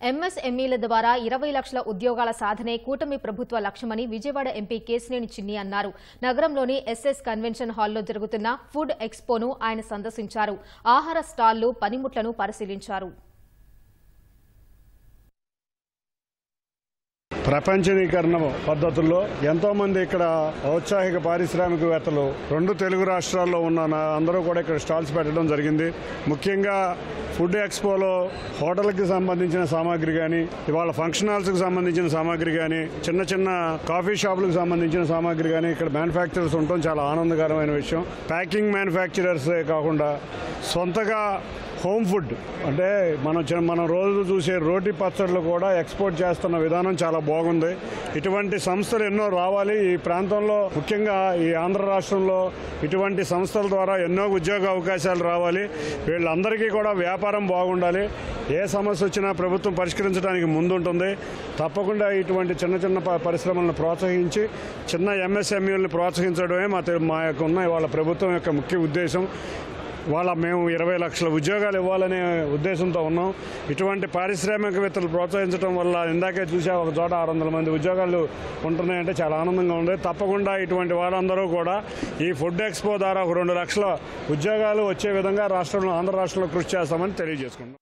ఎంఎస్ఎంఈల ద్వారా 20 లక్షల ఉద్యోగాల సాధనే కూటమి ప్రభుత్వ లక్ష్యమని విజయవాడ ఎంపీ కేశినేని చిన్ని అన్నారు. నగరంలోని ఎస్ఎస్ కన్వెన్షన్ హాల్లో జరుగుతున్న ఫుడ్ ఎక్స్పోను ఆయన సందర్శించారు. ఆహార స్టాళ్లు, పనిముట్లను పరిశీలించారు. ప్రపంచీకరణ పద్ధతుల్లో ఎంతోమంది ఇక్కడ ఔత్సాహిక పారిశ్రామికవేత్తలు 2 తెలుగు రాష్ట్రాల్లో ఉన్న అందరూ కూడా ఇక్కడ స్టాల్స్ పెట్టడం జరిగింది. ముఖ్యంగా ఫుడ్ ఎక్స్పోలో హోటల్కి సంబంధించిన సామాగ్రి కానీ, ఇవాళ ఫంక్షన్ హాల్స్కి సంబంధించిన సామాగ్రి కానీ, చిన్న చిన్న కాఫీ షాపులకు సంబంధించిన సామాగ్రి కానీ ఇక్కడ మ్యానుఫ్యాక్చరర్స్ ఉండటం చాలా ఆనందకరమైన విషయం. ప్యాకింగ్ మ్యానుఫ్యాక్చరర్సే కాకుండా సొంతగా హోమ్ ఫుడ్ అంటే మనం రోజు చూసే రోటీ పచ్చళ్ళు కూడా ఎక్స్పోర్ట్ చేస్తున్న విధానం చాలా బాగుంది. ఇటువంటి సంస్థలు ఎన్నో రావాలి ఈ ప్రాంతంలో, ముఖ్యంగా ఈ ఆంధ్ర రాష్ట్రంలో ఇటువంటి సంస్థల ద్వారా ఎన్నో ఉద్యోగ అవకాశాలు రావాలి. వీళ్ళందరికీ కూడా వ్యాపారం బాగుండాలి. ఏ సమస్య వచ్చినా ప్రభుత్వం పరిష్కరించడానికి ముందుంటుంది. తప్పకుండా ఇటువంటి చిన్న చిన్న పరిశ్రమలను ప్రోత్సహించి చిన్న ఎంఎస్ఎంఈలను ప్రోత్సహించడమే మా యొక్క ఉన్న వాళ్ళ ప్రభుత్వం యొక్క ముఖ్య ఉద్దేశం. మేము 20 లక్షల ఉద్యోగాలు ఇవ్వాలనే ఉద్దేశంతో ఉన్నాం. ఇటువంటి పారిశ్రామికవేత్తలు ప్రోత్సహించడం వల్ల ఇందాకే చూసా ఒక చోట 600 మంది ఉద్యోగాలు ఉంటున్నాయంటే చాలా ఆనందంగా ఉంది. తప్పకుండా ఇటువంటి వాళ్ళందరూ కూడా ఈ ఫుడ్ ఎక్స్పో ద్వారా 2 లక్షల ఉద్యోగాలు వచ్చే విధంగా ఆంధ్ర రాష్ట్రంలో కృషి చేస్తామని తెలియజేసుకుంటాం.